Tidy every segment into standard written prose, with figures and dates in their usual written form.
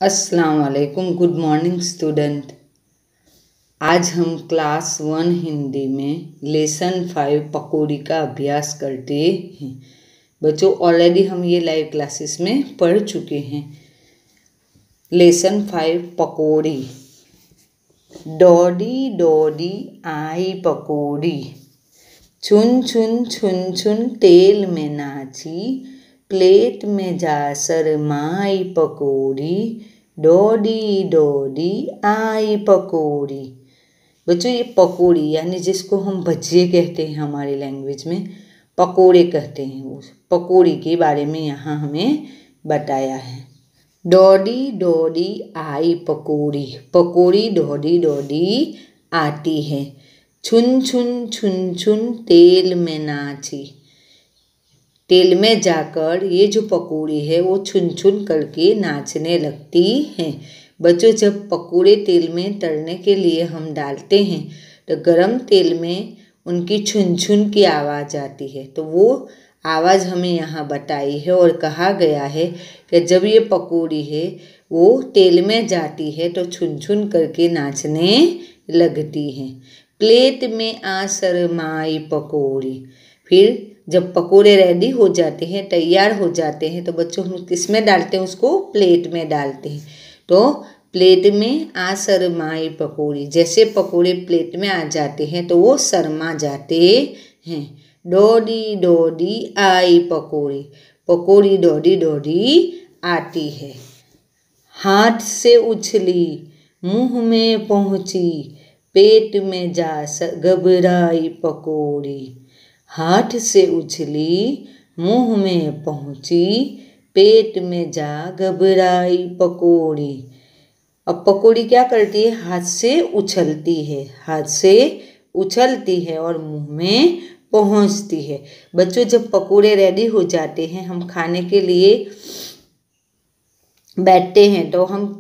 अस्सलाम वालेकुम। Good morning student. आज हम क्लास 1 हिंदी में लेसन 5 पकौड़ी का अभ्यास करते हैं। बच्चों, ऑलरेडी हम ये लाइव क्लासेस में पढ़ चुके हैं। लेसन 5 पकौड़ी। डोडी डोडी आई पकौड़ी, छुन छुन छुन छुन तेल में नाची, प्लेट में जा शरमाई पकौड़ी, डोडी डोडी आई पकौड़ी। बच्चों, ये पकौड़ी यानी जिसको हम भजिए कहते हैं, हमारी लैंग्वेज में पकोड़े कहते हैं, उस पकौड़ी के बारे में यहाँ हमें बताया है। डोडी डोडी आई पकौड़ी, पकौड़ी डोडी डोडी आती है। छुन छुन छुन छुन तेल में नाची, तेल में जाकर ये जो पकौड़ी है वो छुन छुन करके नाचने लगती हैं। बच्चों, जब पकौड़े तेल में तलने के लिए हम डालते हैं तो गरम तेल में उनकी छुन छुन की आवाज़ आती है। तो वो आवाज़ हमें यहाँ बताई है और कहा गया है कि जब ये पकौड़ी है वो तेल में जाती है तो छुन छुन करके नाचने लगती हैं। प्लेट में आ शरमाई पकौड़ी। फिर जब पकोड़े रेडी हो जाते हैं, तैयार हो जाते हैं, तो बच्चों हम किस में डालते हैं, उसको प्लेट में डालते हैं। तो प्लेट में आ शरमाई पकौड़ी, जैसे पकोड़े प्लेट में आ जाते हैं तो वो शर्मा जाते हैं। डोडी डोडी आई पकौड़ी, पकौड़ी डोडी डोडी आती है। हाथ से उछली, मुंह में पहुंची, पेट में जा घबराई पकौड़ी। हाथ से उछली, मुंह में पहुंची, पेट में जा घबराई पकौड़ी। अब पकौड़ी क्या करती है? हाथ से उछलती है, हाथ से उछलती है और मुंह में पहुंचती है। बच्चों, जब पकौड़े रेडी हो जाते हैं, हम खाने के लिए बैठते हैं तो हम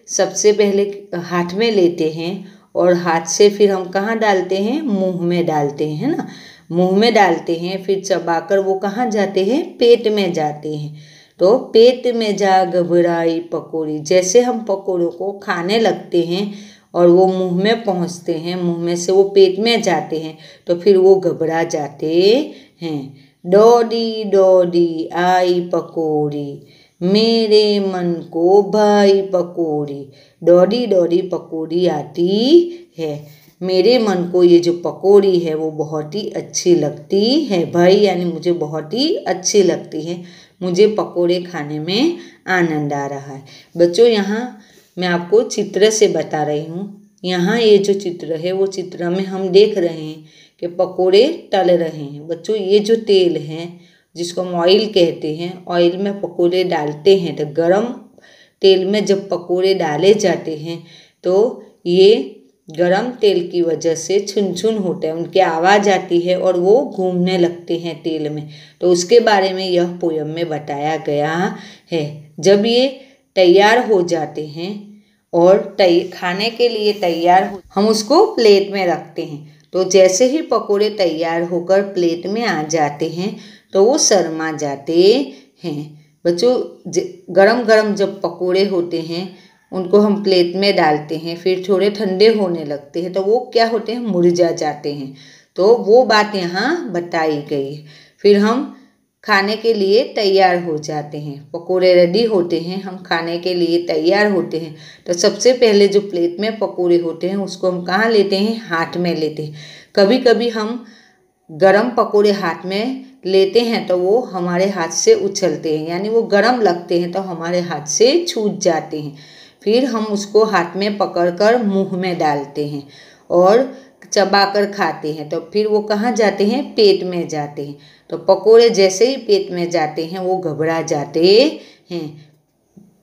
सबसे पहले हाथ में लेते हैं और हाथ से फिर हम कहाँ डालते हैं? मुंह में डालते हैं, है ना। मुंह में डालते हैं, फिर चबाकर वो कहाँ जाते हैं? पेट में जाते हैं। तो पेट में जा घबराई पकौड़ी, जैसे हम पकौड़ों को खाने लगते हैं और वो मुंह में पहुँचते हैं, मुंह में से वो पेट में जाते हैं तो फिर वो घबरा जाते हैं। डोडी डोडी आई पकौड़ी, मेरे मन को भाई पकौड़ी। डोडी डोडी पकौड़ी आती है, मेरे मन को ये जो पकौड़ी है वो बहुत ही अच्छी लगती है। भाई यानी मुझे बहुत ही अच्छी लगती है, मुझे पकौड़े खाने में आनंद आ रहा है। बच्चों, यहाँ मैं आपको चित्र से बता रही हूँ। यहाँ ये जो चित्र है वो चित्र में हम देख रहे हैं कि पकौड़े तल रहे हैं। बच्चों, ये जो तेल है जिसको हम ऑयल कहते हैं, ऑयल में पकौड़े डालते हैं तो गरम तेल में जब पकौड़े डाले जाते हैं तो ये गरम तेल की वजह से छुन छुन होते हैं, उनकी आवाज़ आती है और वो घूमने लगते हैं तेल में। तो उसके बारे में यह पोयम में बताया गया है। जब ये तैयार हो जाते हैं और खाने के लिए तैयार हो, हम उसको प्लेट में रखते हैं। तो जैसे ही पकौड़े तैयार होकर प्लेट में आ जाते हैं तो वो शर्मा जाते हैं। बच्चों, गरम गरम जब पकौड़े होते हैं उनको हम प्लेट में डालते हैं, फिर थोड़े ठंडे होने लगते हैं तो वो क्या होते हैं? मुरझा जाते हैं। तो वो बात यहाँ बताई गई है। फिर हम खाने के लिए तैयार हो जाते हैं, पकौड़े रेडी होते हैं, हम खाने के लिए तैयार होते हैं। तो सबसे पहले जो प्लेट में पकौड़े होते हैं उसको हम कहाँ लेते हैं? हाथ में लेते हैं। कभी कभी हम गरम पकौड़े हाथ में लेते हैं तो वो हमारे हाथ से उछलते हैं, यानी वो गरम लगते हैं तो हमारे हाथ से छूट जाते हैं। फिर हम उसको हाथ में पकड़कर मुंह में डालते हैं और चबाकर खाते हैं तो फिर वो कहाँ जाते हैं? पेट में जाते हैं। तो पकोड़े जैसे ही पेट में जाते हैं वो घबरा जाते हैं।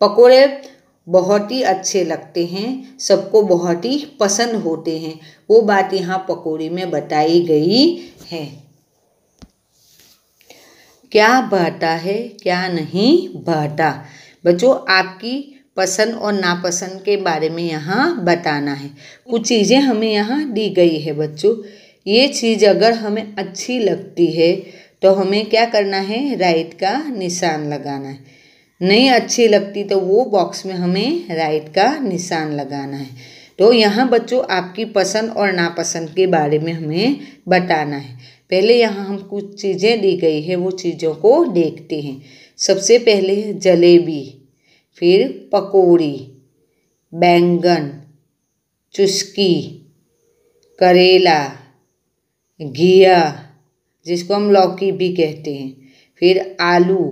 पकोड़े बहुत ही अच्छे लगते हैं, सबको बहुत ही पसंद होते हैं। वो बात यहाँ पकौड़ी में बताई गई है। क्या भाता है, क्या नहीं भाता। बच्चों, आपकी पसंद और नापसंद के बारे में यहाँ बताना है। कुछ चीज़ें हमें यहाँ दी गई है। बच्चों, ये चीज़ अगर हमें अच्छी लगती है तो हमें क्या करना है? राइट का निशान लगाना है। नहीं अच्छी लगती तो वो बॉक्स में हमें राइट का निशान लगाना है। तो यहाँ बच्चों आपकी पसंद और नापसंद के बारे में हमें बताना है। पहले यहाँ हम कुछ चीज़ें दी गई है वो चीज़ों को देखते हैं। सबसे पहले जलेबी, फिर पकौड़ी, बैंगन, चुस्की, करेला, घिया जिसको हम लौकी भी कहते हैं, फिर आलू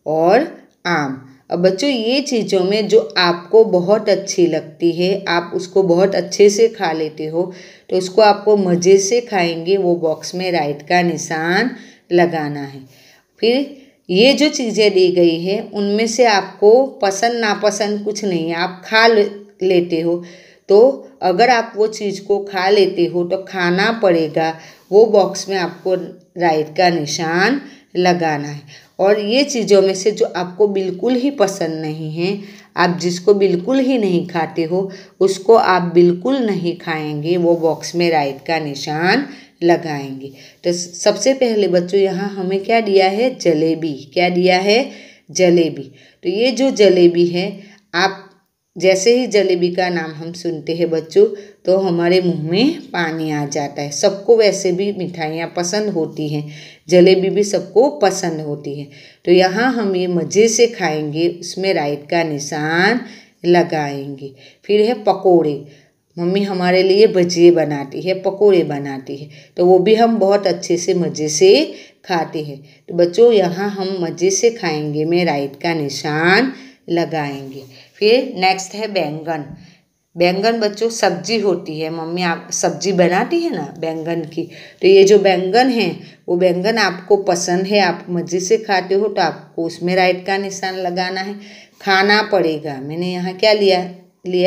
और आम। अब बच्चों ये चीज़ों में जो आपको बहुत अच्छी लगती है, आप उसको बहुत अच्छे से खा लेते हो, तो उसको आपको मज़े से खाएंगे वो बॉक्स में राइट का निशान लगाना है। फिर ये जो चीज़ें दी गई है उनमें से आपको पसंद नापसंद कुछ नहीं है, आप खा लेते हो। तो अगर आप वो चीज़ को खा लेते हो तो खाना पड़ेगा वो बॉक्स में आपको राइट का निशान लगाना है। और ये चीज़ों में से जो आपको बिल्कुल ही पसंद नहीं है, आप जिसको बिल्कुल ही नहीं खाते हो, उसको आप बिल्कुल नहीं खाएंगे वो बॉक्स में राइट का निशान लगाएंगे। तो सबसे पहले बच्चों यहाँ हमें क्या दिया है, जलेबी। क्या दिया है, जलेबी। तो ये जो जलेबी है, आप जैसे ही जलेबी का नाम हम सुनते हैं बच्चों तो हमारे मुंह में पानी आ जाता है। सबको वैसे भी मिठाइयाँ पसंद होती हैं, जलेबी भी सबको पसंद होती है। तो यहाँ हम ये मज़े से खाएंगे, उसमें राइट का निशान लगाएंगे। फिर है पकोड़े। मम्मी हमारे लिए भजिए बनाती है, पकोड़े बनाती है, तो वो भी हम बहुत अच्छे से मज़े से खाते हैं। तो बच्चों यहाँ हम मज़े से खाएंगे में राइट का निशान लगाएंगे। फिर नेक्स्ट है बैंगन। बैंगन बच्चों सब्जी होती है, मम्मी आप सब्जी बनाती है ना बैंगन की। तो ये जो बैंगन है वो बैंगन आपको पसंद है, आप मज़े से खाते हो, तो आपको उसमें राइट का निशान लगाना है। खाना पड़ेगा, मैंने यहाँ क्या लिया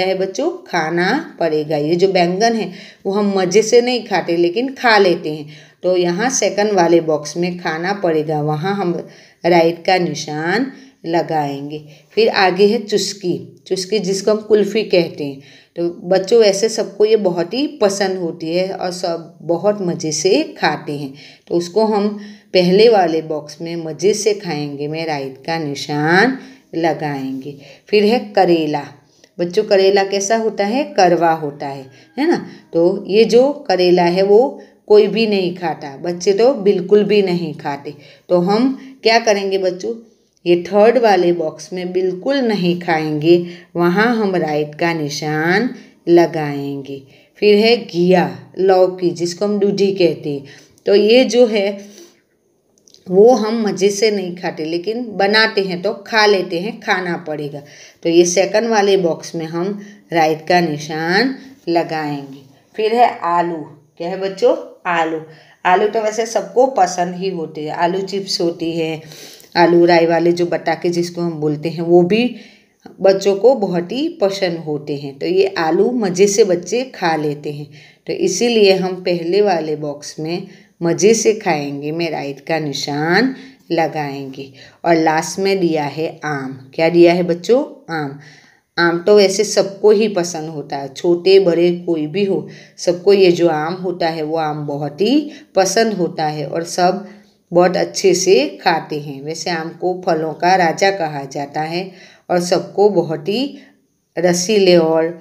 है बच्चों, खाना पड़ेगा। ये जो बैंगन है वो हम मज़े से नहीं खाते लेकिन खा लेते हैं, तो यहाँ सेकंड वाले बॉक्स में खाना पड़ेगा, वहाँ हम राइट का निशान लगाएंगे। फिर आगे है चुस्की। चुस्की जिसको हम कुल्फ़ी कहते हैं। तो बच्चों वैसे सबको ये बहुत ही पसंद होती है और सब बहुत मज़े से खाते हैं, तो उसको हम पहले वाले बॉक्स में मज़े से खाएंगे में राइट का निशान लगाएंगे। फिर है करेला। बच्चों करेला कैसा होता है, कड़वा होता है ना। तो ये जो करेला है वो कोई भी नहीं खाता, बच्चे तो बिल्कुल भी नहीं खाते। तो हम क्या करेंगे बच्चों, ये थर्ड वाले बॉक्स में बिल्कुल नहीं खाएंगे, वहाँ हम राइट का निशान लगाएंगे। फिर है घिया, लौकी जिसको हम दूधी कहते हैं। तो ये जो है वो हम मज़े से नहीं खाते लेकिन बनाते हैं तो खा लेते हैं, खाना पड़ेगा। तो ये सेकंड वाले बॉक्स में हम राइट का निशान लगाएंगे। फिर है आलू। क्या है बच्चों, आलू। आलू तो वैसे सबको पसंद ही होते हैं, आलू चिप्स होती है, आलू राई वाले जो बताके जिसको हम बोलते हैं वो भी बच्चों को बहुत ही पसंद होते हैं। तो ये आलू मज़े से बच्चे खा लेते हैं, तो इसीलिए हम पहले वाले बॉक्स में मज़े से खाएंगे में राइट का निशान लगाएंगे। और लास्ट में दिया है आम। क्या दिया है बच्चों, आम। आम तो वैसे सबको ही पसंद होता है, छोटे बड़े कोई भी हो, सबको ये जो आम होता है वो आम बहुत ही पसंद होता है और सब बहुत अच्छे से खाते हैं। वैसे आम को फलों का राजा कहा जाता है और सबको बहुत ही रसीले और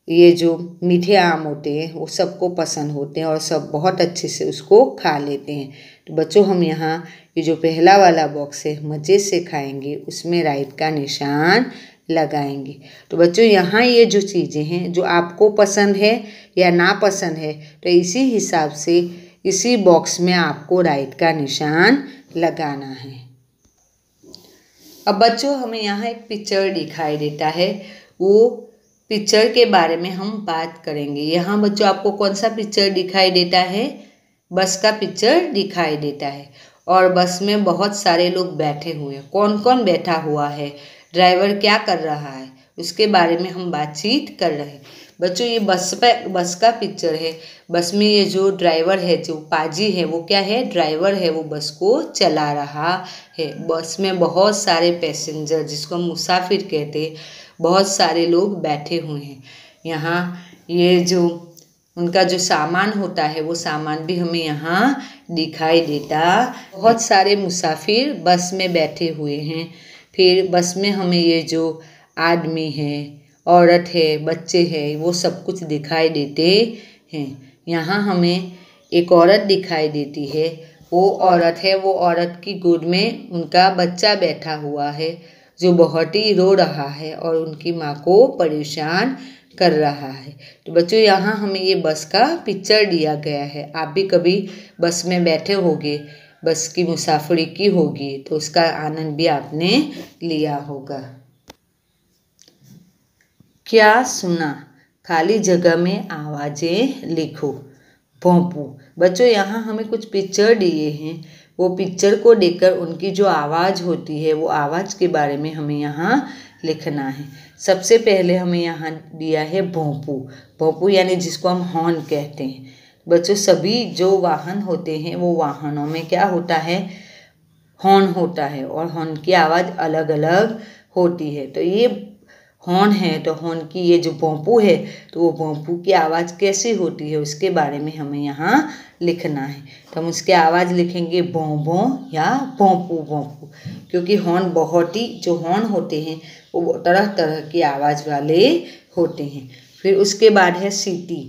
ये जो मीठे आम होते हैं वो सबको पसंद होते हैं और सब बहुत अच्छे से उसको खा लेते हैं। तो बच्चों हम यहाँ ये जो पहला वाला बॉक्स है मज़े से खाएंगे उसमें राइट का निशान लगाएंगे। तो बच्चों यहाँ ये जो चीज़ें हैं जो आपको पसंद है या नापसंद है, तो इसी हिसाब से इसी बॉक्स में आपको राइट का निशान लगाना है। अब बच्चों हमें यहाँ एक पिक्चर दिखाई देता है, वो पिक्चर के बारे में हम बात करेंगे। यहाँ बच्चों आपको कौन सा पिक्चर दिखाई देता है, बस का पिक्चर दिखाई देता है और बस में बहुत सारे लोग बैठे हुए हैं। कौन कौन बैठा हुआ है, ड्राइवर क्या कर रहा है, उसके बारे में हम बातचीत कर रहे हैं। बच्चों ये बस का पिक्चर है। बस में ये जो ड्राइवर है, जो पाजी है, वो क्या है, ड्राइवर है, वो बस को चला रहा है। बस में बहुत सारे पैसेंजर जिसको हम मुसाफिर कहते हैं, बहुत सारे लोग बैठे हुए हैं। यहाँ ये जो उनका जो सामान होता है वो सामान भी हमें यहाँ दिखाई देता। बहुत सारे मुसाफिर बस में बैठे हुए हैं। फिर बस में हमें ये जो आदमी है, औरत है, बच्चे हैं, वो सब कुछ दिखाई देते हैं। यहाँ हमें एक औरत दिखाई देती है। वो औरत है, वो औरत की गोद में उनका बच्चा बैठा हुआ है जो बहुत ही रो रहा है और उनकी माँ को परेशान कर रहा है। तो बच्चों यहाँ हमें ये बस का पिक्चर दिया गया है। आप भी कभी बस में बैठे होंगे, बस की मुसाफिरी की होगी, तो उसका आनंद भी आपने लिया होगा। क्या सुना? खाली जगह में आवाज़ें लिखो। भोंपू। बच्चों यहाँ हमें कुछ पिक्चर दिए हैं, वो पिक्चर को देखकर उनकी जो आवाज़ होती है वो आवाज़ के बारे में हमें यहाँ लिखना है। सबसे पहले हमें यहाँ दिया है भोंपू। भोंपू यानी जिसको हम हॉर्न कहते हैं। बच्चों सभी जो वाहन होते हैं वो वाहनों में क्या होता है, हॉर्न होता है और हॉर्न की आवाज़ अलग अलग होती है। तो ये हॉर्न है, तो हॉर्न की ये जो भोंपू है तो वो भोंपू की आवाज़ कैसी होती है उसके बारे में हमें यहाँ लिखना है। तो हम उसकी आवाज़ लिखेंगे भों भों या भोंपू भोंपू, क्योंकि हॉर्न बहुत ही जो हॉर्न होते हैं वो तरह तरह की आवाज़ वाले होते हैं। फिर उसके बाद है सीटी।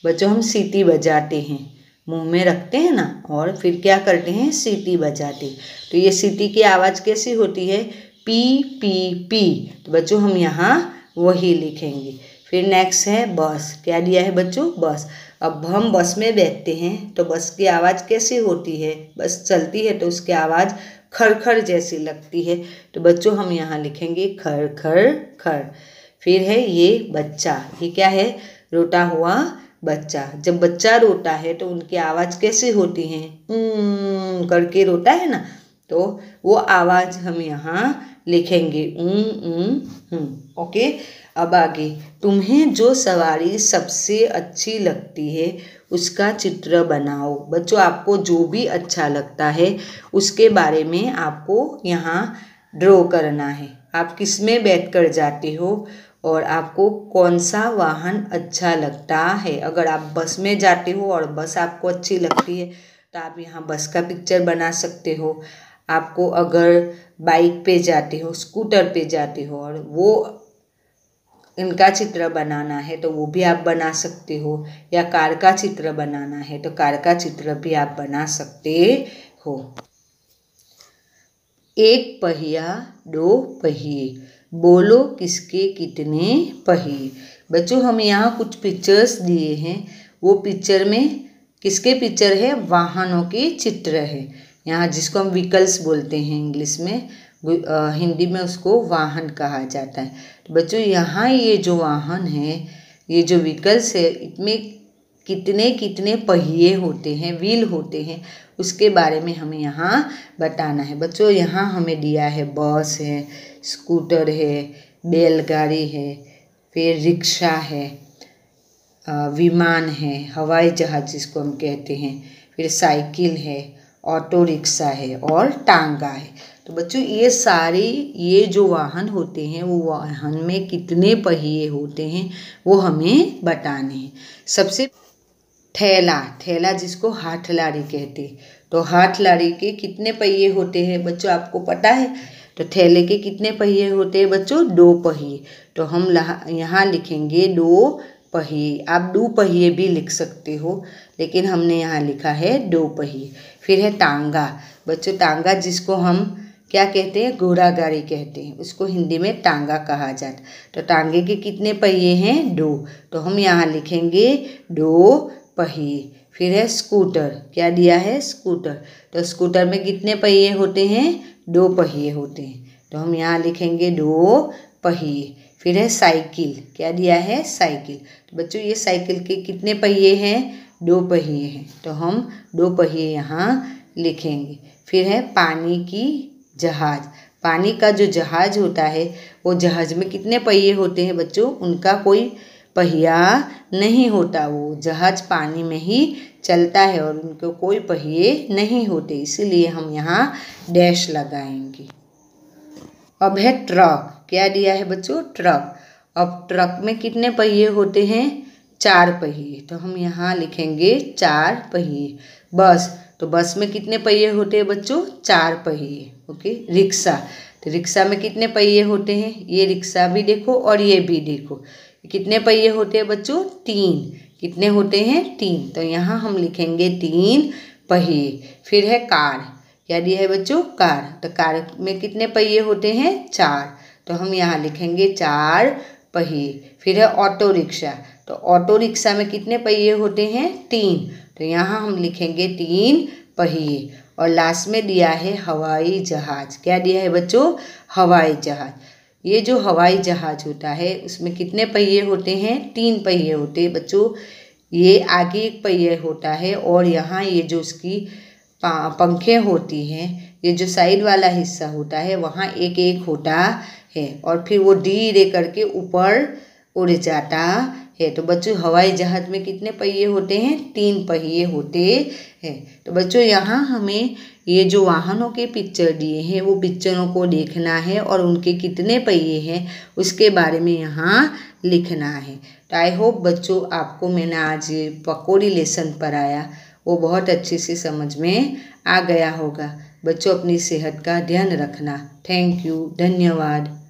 बच्चों हम सीटी बजाते हैं, मुंह में रखते हैं ना और फिर क्या करते हैं, सीटी बजाते। तो ये सीटी की आवाज़ कैसी होती है, पी पी पी। तो बच्चों हम यहाँ वही लिखेंगे। फिर नेक्स्ट है बस। क्या दिया है बच्चों, बस। अब हम बस में बैठते हैं तो बस की आवाज़ कैसी होती है, बस चलती है तो उसकी आवाज़ खर खर जैसी लगती है। तो बच्चों हम यहाँ लिखेंगे खर खर खर। फिर है ये बच्चा। ये क्या है, रोता हुआ बच्चा। जब बच्चा रोता है तो उनकी आवाज़ कैसी होती है, करके रोता है ना, तो वो आवाज़ हम यहाँ लिखेंगे ओके। अब आगे, तुम्हें जो सवारी सबसे अच्छी लगती है उसका चित्र बनाओ। बच्चों आपको जो भी अच्छा लगता है उसके बारे में आपको यहाँ ड्रॉ करना है। आप किस में बैठकर जाते हो और आपको कौन सा वाहन अच्छा लगता है। अगर आप बस में जाते हो और बस आपको अच्छी लगती है तो आप यहाँ बस का पिक्चर बना सकते हो। आपको अगर बाइक पे जाते हो, स्कूटर पे जाते हो और वो इनका चित्र बनाना है तो वो भी आप बना सकते हो, या कार का चित्र बनाना है तो कार का चित्र भी आप बना सकते हो। एक पहिया दो पहिए, बोलो किसके कितने पहिए। बच्चों हम यहाँ कुछ पिक्चर्स दिए हैं, वो पिक्चर में किसके पिक्चर है, वाहनों के चित्र है। यहाँ जिसको हम व्हीकल्स बोलते हैं इंग्लिश में, हिंदी में उसको वाहन कहा जाता है। तो बच्चों यहाँ ये जो वाहन है, ये जो व्हीकल्स है, इसमें कितने कितने पहिए होते हैं, व्हील होते हैं, उसके बारे में हमें यहाँ बताना है। बच्चों यहाँ हमें दिया है बस है, स्कूटर है, बैलगाड़ी है, फिर रिक्शा है, विमान है, हवाई जहाज़ जिसको हम कहते हैं, फिर साइकिल है, ऑटो रिक्शा है और टांगा है। तो बच्चों ये जो वाहन होते हैं वो वाहन में कितने पहिए होते हैं वो हमें बताने हैं। सबसे ठेला जिसको हाथ लारी कहते हैं, तो हाथ लारी के कितने पहिए होते हैं बच्चों आपको पता है। तो ठेले के कितने पहिए होते हैं बच्चों, दो पहिए। तो हम यहाँ लिखेंगे दो पहिए। आप दो पहिए भी लिख सकते हो, लेकिन हमने यहाँ लिखा है दो पहिए। फिर है टांगा। बच्चों टांगा जिसको हम क्या कहते हैं, घोड़ा गाड़ी कहते हैं, उसको हिंदी में टांगा कहा जाता है। तो टांगे के कितने पहिए हैं, दो। तो हम यहाँ लिखेंगे दो पहिए। फिर है स्कूटर। क्या दिया है, स्कूटर। तो स्कूटर में कितने पहिए होते हैं, दो पहिए होते हैं। तो हम यहाँ लिखेंगे दो पहिए। फिर है साइकिल। क्या दिया है, साइकिल। तो बच्चों ये साइकिल के कितने पहिए हैं, दो पहिए हैं। तो हम दो पहिए यहाँ लिखेंगे। फिर है पानी की जहाज। पानी का जो जहाज होता है वो जहाज में कितने पहिए होते हैं बच्चों, उनका कोई पहिया नहीं होता, वो जहाज पानी में ही चलता है और उनको कोई पहिए नहीं होते, इसीलिए हम यहाँ डैश लगाएंगे। अब है ट्रक। क्या दिया है बच्चों, ट्रक। अब ट्रक में कितने पहिए होते हैं, चार पहिए। तो हम यहाँ लिखेंगे चार पहिए। बस। तो बस में कितने पहिए होते हैं बच्चों, चार पहिए। ओके। रिक्शा। तो रिक्शा में कितने पहिए होते हैं, ये रिक्शा भी देखो और ये भी देखो, कितने पहिए होते हैं बच्चों, 3। कितने होते हैं, 3। तो यहाँ हम लिखेंगे 3 पहिए। फिर है कार, क्या दिया है बच्चों, कार। तो कार में कितने पहिए होते हैं, 4। तो हम यहाँ लिखेंगे 4 पहिए। फिर है ऑटो रिक्शा, तो ऑटो रिक्शा में कितने पहिए होते हैं, 3। तो यहाँ हम लिखेंगे 3 पहिए। और लास्ट में दिया है हवाई जहाज, क्या दिया है बच्चों, हवाई जहाज। ये जो हवाई जहाज होता है उसमें कितने पहिए होते हैं, 3 पहिए होते हैं बच्चों। ये आगे एक पहिए होता है और यहाँ ये जो उसकी पंखें होती हैं, ये जो साइड वाला हिस्सा होता है वहाँ एक एक होता है और फिर वो धीरे करके ऊपर उड़ जाता है। तो बच्चों हवाई जहाज में कितने पहिए होते हैं, 3 पहिए होते हैं। तो बच्चों यहाँ हमें ये जो वाहनों के पिक्चर दिए हैं वो पिक्चरों को देखना है और उनके कितने पहिए हैं उसके बारे में यहाँ लिखना है। तो आई होप बच्चों आपको मैंने आज पकौड़ी लेसन पढ़ाया वो बहुत अच्छे से समझ में आ गया होगा। बच्चों अपनी सेहत का ध्यान रखना। थैंक यू, धन्यवाद।